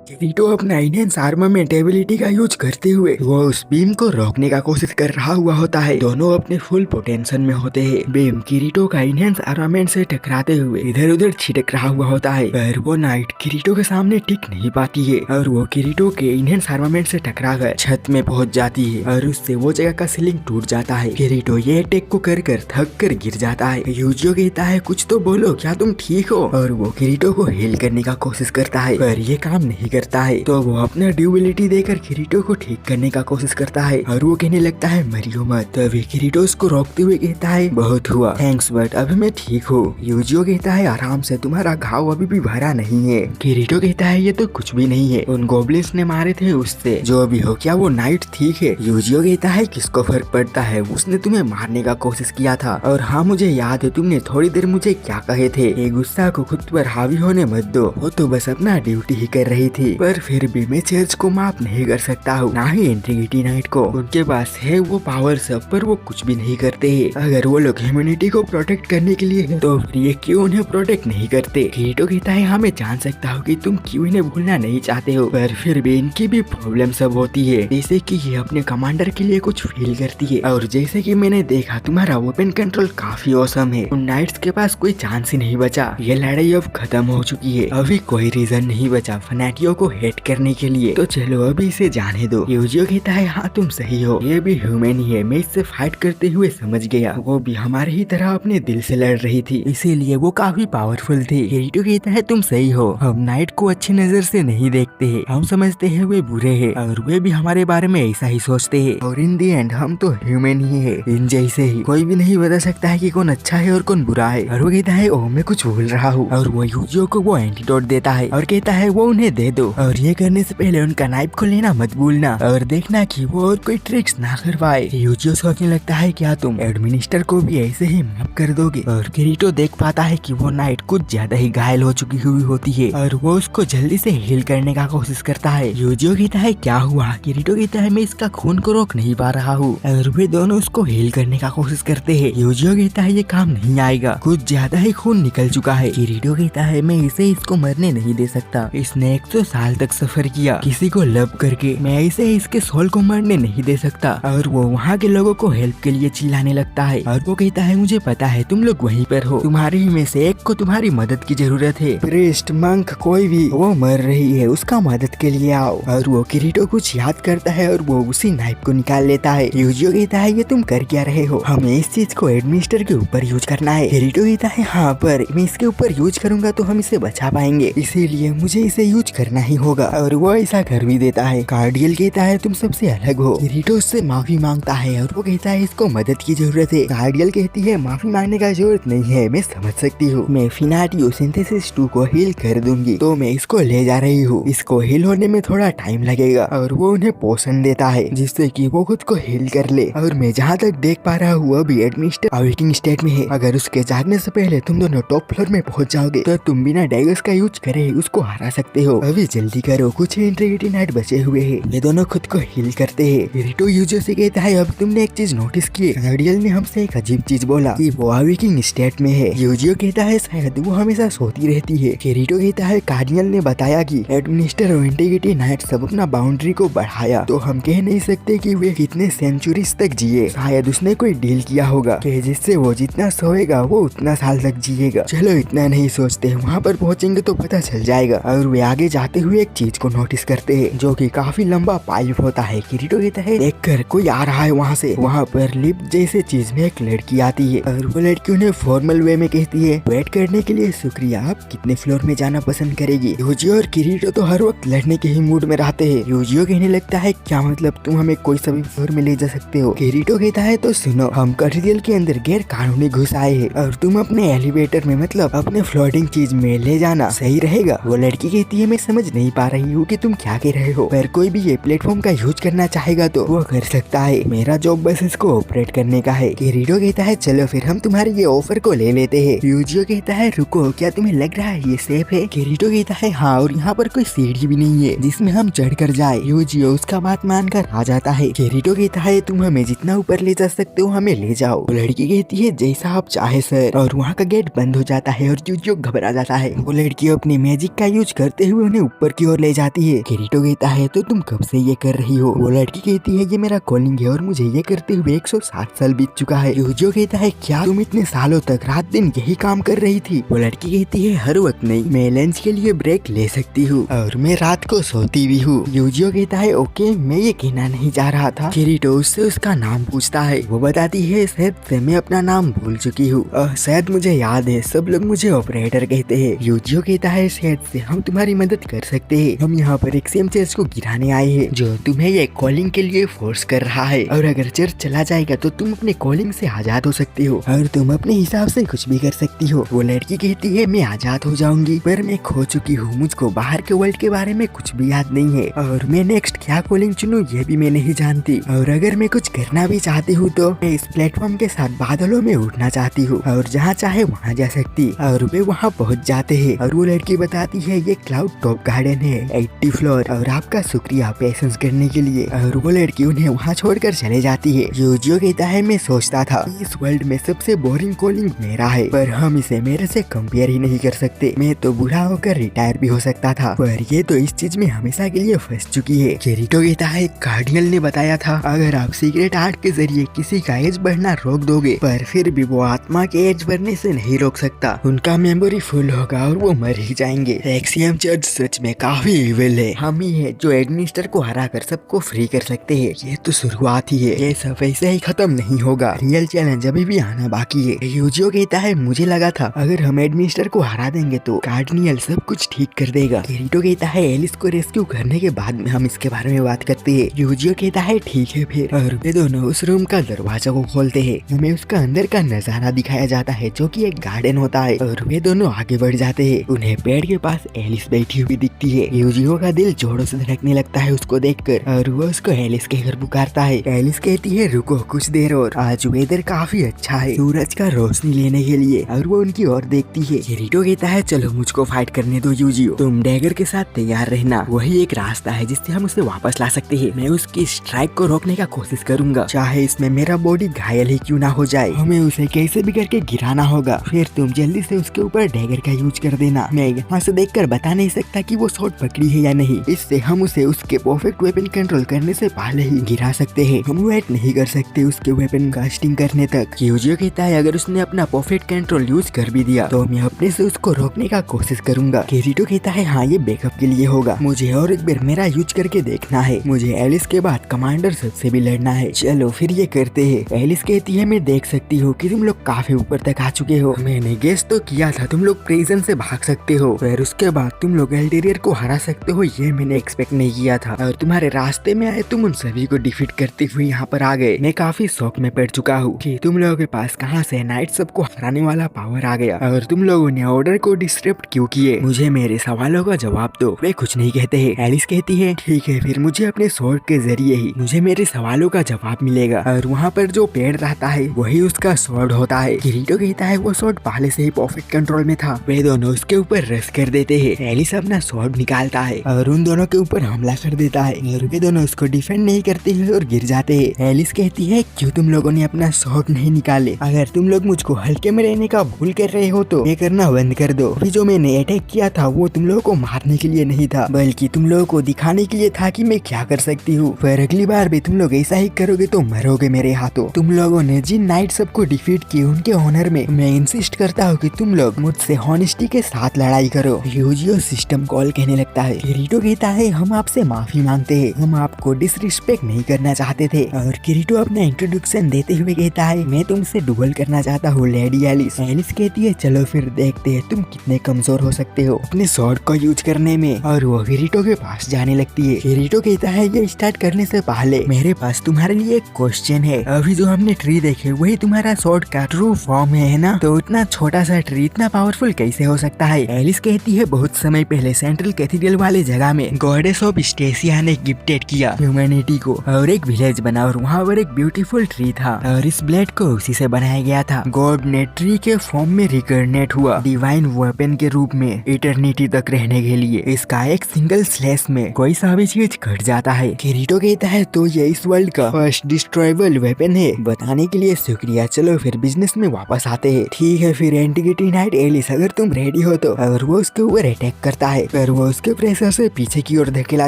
किरीटो अपना enhance armament ability का use करते हुए वो उस बीम को रोकने का कोशिश कर रहा हुआ होता है। दोनों अपने फुल पोटेंशियल में होते हैं। बीम किरीटो का इनहेंस आर्मामेंट से टकराते हुए इधर उधर छिटक रहा हुआ होता है, पर वो नाइट किरीटो के सामने टिक नहीं पाती है और वो किरीटो के इनहेंस आर्मामेंट से टकराकर छत में पहुंच जाती है और उससे वो जगह का सीलिंग टूट जाता है। किरीटो ये अटैक को कर थक कर गिर जाता है। यूजियो कहता है कुछ तो बोलो, क्या तुम ठीक हो? और वो किरीटो को हील करने का कोशिश करता है, पर ये काम नहीं करता है। तो वो अपना ड्यूबिलिटी देकर किरीटो को ठीक करने का कोशिश करता है और वो कहने लगता है मरियो मत। तभी किरीटो उसको रोकते हुए कहता है बहुत हुआ, थैंक्स बट अभी मैं ठीक हूँ। यूजियो कहता है आराम से, तुम्हारा घाव अभी भी भरा नहीं है। किरीटो कहता है ये तो कुछ भी नहीं है, उन गोब्लिन्स ने मारे थे उससे। जो भी हो, क्या वो नाइट ठीक है? यूजियो कहता है किसको फर्क पड़ता है, उसने तुम्हें मारने का कोशिश किया था। और हाँ मुझे याद है तुमने थोड़ी देर मुझे क्या कहे थे, ये गुस्सा को खुद पर हावी होने मत दो, वो तो बस अपना ड्यूटी ही कर रही थी। पर फिर भी मैं चर्च को माफ नहीं कर सकता हूँ, ना ही इंटीग्रिटी नाइट को। उनके पास है वो पावर सब, पर वो कुछ भी नहीं करते हैं। अगर वो लोग ह्यूमैनिटी को प्रोटेक्ट करने के लिए है, तो फिर ये क्यों उन्हें प्रोटेक्ट नहीं करते? किरीटो कहता है हाँ मैं जान सकता हूँ कि तुम क्यों इन्हें भूलना नहीं चाहते हो, पर फिर भी इनकी भी प्रॉब्लम सब होती है। जैसे कि ये अपने कमांडर के लिए कुछ फील करती है, और जैसे कि मैंने देखा तुम्हारा वेपन कंट्रोल काफी औसम है। उन नाइट्स के पास कोई चांस ही नहीं बचा, ये लड़ाई अब खत्म हो चुकी है। अभी कोई रीजन नहीं बचा फनाटियों को हेट करने के लिए, तो चलो अभी इसे जाने दो। यूजियो कहता है हाँ तुम सही हो, ये भी ह्यूमन ही है, मैं इससे फाइट करते हुए समझ गया, वो भी हमारे ही तरह अपने दिल से लड़ रही थी, इसीलिए वो काफी पावरफुल थी। किरीटो कहता है तुम सही हो, हम नाइट को अच्छी नजर से नहीं देखते हैं, हम समझते हैं वे बुरे हैं और वे भी हमारे बारे में ऐसा ही सोचते हैं, और इन दी एंड हम तो ह्यूमन ही है, इन जैसे ही। कोई भी नहीं बता सकता है कि कौन अच्छा है और कौन बुरा है। और वो कहता है ओह मैं कुछ भूल रहा हूँ, और वो यूजियो को वो एंटीडोट देता है और कहता है वो उन्हें दे दो, और ये करने से पहले उनका नाइफ को लेना मत भूलना और देखना कि वो और कोई ट्रिक्स ना कर पाए। यूजियो सोचने लगता है क्या तुम एडमिनिस्टर को भी ऐसे ही माफ कर दोगे? और किरीटो देख पाता है कि वो नाइट कुछ ज्यादा ही घायल हो चुकी हुई होती है और वो उसको जल्दी से हील करने का कोशिश करता है। यूजियो कहता है क्या हुआ? किरीटो कहता है मैं इसका खून को रोक नहीं पा रहा हूँ, और वे दोनों उसको हील करने का कोशिश करते हैं। यूजियो कहता है ये काम नहीं आएगा, कुछ ज्यादा ही खून निकल चुका है। किरीटो कहता है मैं इसे इसको मरने नहीं दे सकता, इसने 100 साल तक सफर किया किसी को लव करके, मैं इसे इसके सोल को मरने नहीं दे सकता। और वो वहाँ के लोगों को हेल्प के लिए चिल्लाने लगता है, और वो कहता है मुझे पता है तुम लोग वहीं पर हो, तुम्हारे ही में से एक को तुम्हारी मदद की जरूरत है, प्रीस्ट मंक कोई भी, वो मर रही है, उसका मदद के लिए आओ। और वो किरीटो कुछ याद करता है और वो उसी नाइफ को निकाल लेता है। यूजियो कहता है ये तुम कर क्या रहे हो, हमें इस चीज को एडमिनिस्टर के ऊपर यूज करना है। किरीटो कहता है हाँ पर मैं इसके ऊपर यूज करूंगा तो हम इसे बचा पाएंगे, इसीलिए मुझे इसे यूज करना ही होगा, और वो ऐसा कर भी देता है। कार्डियल कहता है तुम सबसे अलग हो। किरीटो उससे माफी मांगता है और वो कहता है इसको मदद की जरूरत है। कार्डियल कहती है माफी मांगने का जरूरत नहीं है, मैं समझ सकती हूँ, मैं फिनाटियो सिंथेसिस 2 को हील कर दूंगी, तो मैं इसको ले जा रही हूँ, इसको हील होने में थोड़ा टाइम लगेगा। और वो उन्हें पोषण देता है जिससे कि वो खुद को हील कर ले। और मैं जहाँ तक देख पा रहा हूँ अभी एडमिनिस्टर अवेकिंग स्टेट में है, अगर उसके जागने से पहले तुम दोनों टॉप फ्लोर में पहुंच जाओगे तो तुम बिना डैगर्स का यूज करे उसको हरा सकते हो। अभी जल्दी करो, कुछ ही इंटीग्रिटी नाइट बचे हुए हैं। ये दोनों खुद को हील करते हैं। किरीटो यूजियो से कहता है अब तुमने एक चीज नोटिस की, कार्डियल ने हमसे एक अजीब चीज बोला कि वो अवेकिंग स्टेट में है। यूजियो कहता है शायद वो हमेशा सोती रहती है। किरीटो कहता है कार्डियल ने बताया कि एडमिनिस्टर और इंटीग्रिटी नाइट सब अपना बाउंड्री को बढ़ाया, तो हम कह नहीं सकते कि वे कितने सेंचुरीज तक जिए। शायद उसने कोई डील किया होगा कि जिससे वो जितना सोएगा वो उतना साल तक जिएगा। चलो इतना नहीं सोचते, वहाँ पर पहुँचेंगे तो पता चल जाएगा। और वे आगे जाते हुए एक चीज को नोटिस करते हैं जो कि काफी लंबा पाइप होता है। किरीटो कहता है देखकर कोई आ रहा है वहाँ से। वहाँ पर लिफ्ट जैसे चीज में एक लड़की आती है और वो लड़की उन्हें फॉर्मल वे में कहती है वेट करने के लिए शुक्रिया, आप कितने फ्लोर में जाना पसंद करेगी? यूजियो और किरीटो तो हर वक्त लड़ने के ही मूड में रहते हैं। यूजियो कहने लगता है क्या मतलब तुम हमें कोई सा भी फ्लोर में ले जा सकते हो? किरीटो कहता है तो सुनो, हम कार्डियल के अंदर गैर कानूनी घुस आए हैं और तुम अपने एलिवेटर में मतलब अपने फ्लोटिंग चीज में ले जाना सही रहेगा? वो लड़की कहती है मैं समझ नहीं पा रही हूँ कि तुम क्या कह रहे हो, पर कोई भी ये प्लेटफॉर्म का यूज करना चाहेगा तो वो कर सकता है, मेरा जॉब बस इसको ऑपरेट करने का है। किरीटो कहता है चलो फिर हम तुम्हारे ये ऑफर को ले लेते हैं। यूजियो कहता है रुको, क्या तुम्हें लग रहा है ये सेफ है? किरीटो कहता है हाँ, और यहाँ पर कोई सीढ़ी भी नहीं है जिसमें हम चढ़ कर जाए। यूजियो उसका बात मानकर आ जाता है। किरीटो कहता है तुम हमें जितना ऊपर ले जा सकते हो हमें ले जाओ। वो लड़की कहती है जैसा आप चाहे सर, और वहाँ का गेट बंद हो जाता है और यूजियो घबरा जाता है। वो लड़की अपनी मैजिक का यूज करते हुए उन्हें ऊपर की ओर ले जाती है। किरीटो कहता है तो तुम कब से ये कर रही हो? वो लड़की कहती है ये मेरा कॉलिंग है और मुझे ये करते हुए 160 साल बीत चुका है। यूजियो कहता है क्या तुम इतने सालों तक रात दिन यही काम कर रही थी? वो लड़की कहती है हर वक्त नहीं, मैं लंच के लिए ब्रेक ले सकती हूँ और मैं रात को सोती भी हूँ। यूजियो कहता है ओके, मैं ये कहना नहीं चाह रहा था। किरीटो उससे उसका नाम पूछता है। वो बताती है शायद से मैं अपना नाम भूल चुकी हूँ, शायद मुझे याद है, सब लोग मुझे ऑपरेटर कहते हैं। यूजियो कहता है शायद से हम तुम्हारी मदद कर सकते हैं, हम यहाँ पर एक सेम चर्च को गिराने आए हैं जो तुम्हें ये कॉलिंग के लिए फोर्स कर रहा है, और अगर चर्च चला जाएगा तो तुम अपने कॉलिंग से आजाद हो सकती हो और तुम अपने हिसाब से कुछ भी कर सकती हो। वो लड़की कहती है मैं आजाद हो जाऊंगी पर मैं खो चुकी हूँ, मुझको बाहर के वर्ल्ड के बारे में कुछ भी याद नहीं है और मैं नेक्स्ट क्या कॉलिंग चुनूं ये भी मैं नहीं जानती, और अगर मैं कुछ करना भी चाहती हूँ तो मैं इस प्लेटफॉर्म के साथ बादलों में उड़ना चाहती हूँ और जहाँ चाहे वहाँ जा सकती। और वे वहाँ पहुँच जाते हैं और वो लड़की बताती है ये क्लाउड टॉप गार्डन है 80 फ्लोर और आपका शुक्रिया पेशेंस करने के लिए, और वो लड़की उन्हें वहाँ छोड़कर चले जाती है। यूजियो कहता है मैं सोचता था इस वर्ल्ड में सबसे बोरिंग कॉलिंग मेरा है, पर हम इसे मेरे से कंपेयर ही नहीं कर सकते। मैं तो बूढ़ा होकर रिटायर भी हो सकता था, पर ये तो इस चीज में हमेशा के लिए फंस चुकी है। किरीटो कहता है कार्डिनल ने बताया था अगर आप सीक्रेट आर्ट के जरिए किसी का एज बढ़ना रोक दोगे, पर फिर भी वो आत्मा के एज बढ़ने से नहीं रोक सकता, उनका मेमोरी फुल होगा और वो मर ही जाएंगे। एक्सियम चर्च सच में काफी इविल है, हम ही है जो एडमिनिस्टर को हरा कर सबको फ्री कर सकते हैं। ये तो शुरुआत ही है, ये सब ऐसे ही खत्म नहीं होगा, रियल चैलेंज अभी भी आना बाकी है। यूजियो कहता है मुझे लगा था अगर हम एडमिनिस्टर को हरा देंगे तो कार्डिनल सब कुछ ठीक कर देगा। किरीटो कहता है एलिस को रेस्क्यू करने के बाद में हम इसके बारे में बात करते हैं। यूजियो कहता है ठीक है फिर, और वे दोनों उस रूम का दरवाजा को खोलते हैं। हमें उसका अंदर का नजारा दिखाया जाता है जो कि एक गार्डन होता है, और वे दोनों आगे बढ़ जाते हैं। उन्हें पेड़ के पास एलिस बैठी हुई दिखती है। यूजियो का दिल जोरों से धड़कने लगता है उसको देखकर, और वो उसको एलिस के घर पुकारता है। एलिस कहती है रुको कुछ देर और, आज वेदर काफी अच्छा है सूरज का रोशनी लेने के लिए, और वो उनकी ओर देखती है। किरीटो कहता है चलो मुझको फाइट करने दो यूजियो, तुम डैगर के साथ तैयार रहना, वही एक रास्ता है जिससे हम उसे वापस ला सकते हैं। मैं उसकी स्ट्राइक को रोकने का कोशिश करूंगा, चाहे इसमें मेरा बॉडी घायल ही क्यों ना हो जाए, हमें उसे कैसे भी करके गिराना होगा। फिर तुम जल्दी से उसके ऊपर डैगर का यूज कर देना, मैं यहाँ से देखकर बता नहीं सकता कि वो शॉट पकड़ी है या नहीं, इससे हम उसे उसके परफेक्ट वेपन कंट्रोल करने से पहले ही गिरा सकते हैं। हम वेट नहीं कर सकते उसके वेपन कास्टिंग करने तक। यूजियो कहता है अगर उसने अपना परफेक्ट कंट्रोल यूज कर भी दिया तो मैं अपने से उसको रोकने का कोशिश करूंगा। किरीटो कहता है हाँ ये बैकअप के लिए होगा, मुझे और एक बार मेरा यूज करके देखना है, मुझे एलिस के बाद कमांडर से भी लड़ना है, चलो फिर ये करते हैं। एलिस कहती है मैं देख सकती हूँ कि तुम लोग काफी ऊपर तक आ चुके हो, मैंने गेस तो किया था तुम लोग प्रिजन से भाग सकते हो, फिर उसके बाद तुम लोग एल्टेरियर को हरा सकते हो, ये मैंने एक्सपेक्ट नहीं किया था, और तुम्हारे रास्ते में आए तुम उन सभी को डिफीट करते हुए यहाँ पर आ गए। मैं काफी शौक में पड़ चुका हूँ कि तुम लोगों के पास कहाँ से नाइट सबको हराने वाला पावर आ गया, और तुम लोगों ने ऑर्डर को डिस्टर्ब क्यों किए, मुझे मेरे सवालों का जवाब दो। वे कुछ नहीं कहते हैं। एलिस कहती है ठीक है फिर मुझे अपने स्वॉर्ड के जरिए ही मुझे मेरे सवालों का जवाब मिलेगा, और वहाँ पर जो पेड़ रहता है वही उसका स्वॉर्ड होता है। किरीटो कहता है वो स्वॉर्ड पहले से ही परफेक्ट कंट्रोल में था। वे दोनों उसके ऊपर रश कर देते हैं। एलिस अपना स्वॉर्ड निकालता है और उन दोनों के ऊपर हमला कर देता है, और वे दोनों उसको डिफेंड नहीं करते हुए और गिर जाते हैं। एलिस कहती है क्यों तुम लोगों ने अपना स्वॉर्ड नहीं निकाले, अगर तुम लोग मुझको हल्के में रहने का भूल कर रहे हो तो ये करना बंद कर दो। अभी जो मैंने अटैक किया था वो तुम लोगों को मारने के लिए नहीं था, बल्कि तुम लोगों को दिखाने के लिए था कि मैं क्या कर सकती हूँ, फिर अगली बार भी तुम लोग ऐसा ही करोगे तो मरोगे मेरे हाथों। तुम लोगों ने जिन नाइट सबको डिफीट किए उनके ऑनर में मैं इंसिस्ट करता हूँ कि तुम लोग मुझसे हॉनेस्टी के साथ लड़ाई करो। यूजियो सिस्टम कॉल कहने लगता है। किरीटो कहता है हम आपसे माफी मांगते हैं, हम आपको डिसरिस्पेक्ट नहीं करना चाहते थे, और किरीटो अपना इंट्रोडक्शन देते हुए कहता है मैं तुमसे डुएल करना चाहता हूँ लेडी एलिस। एलिस कहती है चलो फिर देखते हैं तुम कितने कमजोर हो सकते हो अपने स्वॉर्ड को यूज करने में, और वो किरीटो के पास जाने लगती है। किरीटो कहता है ये स्टार्ट करने से पहले मेरे पास तुम्हारे लिए एक क्वेश्चन है, अभी जो हमने ट्री देखे वही तुम्हारा स्वॉर्ड का ट्रू फॉर्म है ना, तो इतना छोटा सा ट्री इतना पावरफुल कैसे हो सकता है। एलिस कहती है बहुत समय पहले सेंट्रल कैथीड्रल वाले जगह में गॉडेस ऑफ स्टेसिया ने गिफ्टेड किया ह्यूमैनिटी को, और एक विलेज बना और वहाँ पर एक ब्यूटीफुल ट्री था, और इस ब्लेड को उसी से बनाया गया था। गॉड ने ट्री के फॉर्म में रिकर्नेट हुआ डिवाइन वेपन के रूप में इटर्निटी तक रहने के लिए। इसका एक सिंगल स्लैश में कोई सा भी चीज घट जाता है। किरीटो कहता है तो ये इस वर्ल्ड का फर्स्ट डिस्ट्रॉयबल वेपन है, बताने के लिए शुक्रिया, चलो फिर बिजनेस में वापस आते हैं। ठीक है फिर एंटिग्रिटी नाइट एलिस अगर तुम रेडी हो तो, और वो उसके ऊपर अटैक करता है, पर वो उसके प्रेशर से पीछे की ओर धकेला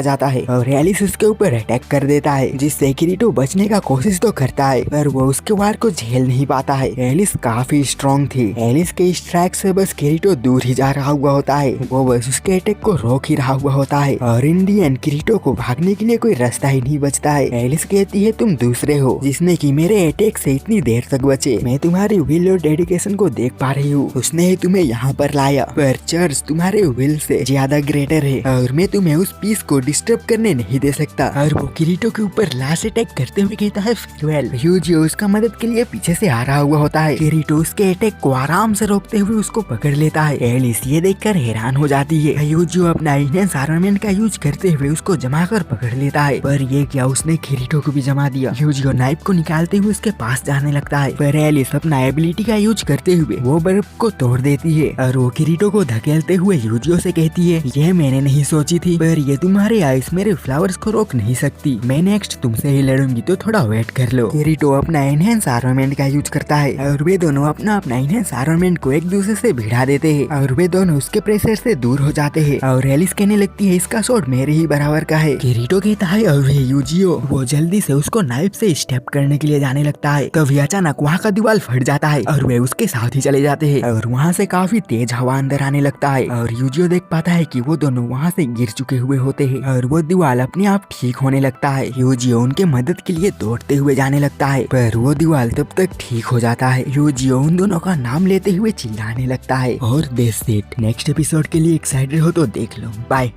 जाता है और एलिस उसके ऊपर अटैक कर देता है, जिससे किरीटो बचने का कोशिश तो करता है पर वो उसके वार को झेल नहीं पाता है। एलिस काफी स्ट्रॉन्ग थी। एलिस के स्ट्राइक से बस किरीटो दूर ही जा रहा हुआ होता है। वो बस उसके अटैक को रोक ही रहा हुआ होता है और इन दी एंड किरीटो को भागने के लिए कोई रास्ता ही नहीं बचता है। एलिस कहती है तुम दूसरे हो जिसने कि मेरे अटैक से इतनी देर तक बचे। मैं तुम्हारी विल और डेडिकेशन को देख पा रही हूँ। उसने ही तुम्हें यहाँ पर लाया, पर चर्च तुम्हारे विल से ज्यादा ग्रेटर है और मैं तुम्हें उस पीस को डिस्टर्ब करने नहीं दे सकता। और वो किरीटो के ऊपर लास्ट अटैक करते हुए कहता है फेयरवेल। यूजियो उसका मदद के लिए पीछे से आ रहा हुआ होता है। किरीटो उसके अटैक को आराम से रोकते हुए उसको पकड़ लेता है। एलिस ये देखकर हैरान हो जाती है। यूजियो अपना इनहेंस आर्मामेंट का यूज करते हुए उसको जमा कर पकड़ लेता है, पर ये क्या उसने किरीटो को भी जमा दिया। यूजियो नाइफ को निकालते हुए उसके पास जाने लगता है, पर एलिस अपना एबिलिटी का यूज करते हुए वो बर्फ को तोड़ देती है और वो किरीटो को धकेलते हुए यूजियो से कहती है ये मैंने नहीं सोची थी, पर ये तुम्हारे आइस मेरे फ्लावर्स को रोक नहीं सकती। मैं नेक्स्ट तुमसे ही लड़ूंगी, तो थोड़ा वेट कर लो। किरीटो अपना एनहेंस आर्मामेंट का यूज करता है और वे दोनों अपना एनहेंस आर्मामेंट को एक दूसरे से भिड़ा देते हैं और वे दोनों उसके प्रेशर से दूर हो जाते हैं। और एलिस कहने लगती है इसका शॉट मेरे ही बराबर का है। किरीटो कहता है और यूजियो। वो जल्दी से उसको नाइफ से स्टेप करने के लिए जाने लगता है, तभी अचानक वहाँ का दीवार फट जाता है और वे उसके साथ ही चले जाते हैं और वहाँ से काफी तेज हवा अंदर आने लगता है और यूजियो देख पाता है कि वो दोनों वहाँ से गिर चुके हुए होते हैं और वो दीवार अपने आप ठीक होने लगता है। यूजियो उनके मदद के लिए दौड़ते हुए जाने लगता है, पर वो दीवार तब तक ठीक हो जाता है। यूजियो उन दोनों का नाम लेते हुए चिल्लाने लगता है। और दैट्स इट। नेक्स्ट एपिसोड के लिए एक्साइटेड हो तो देख लो। बाय।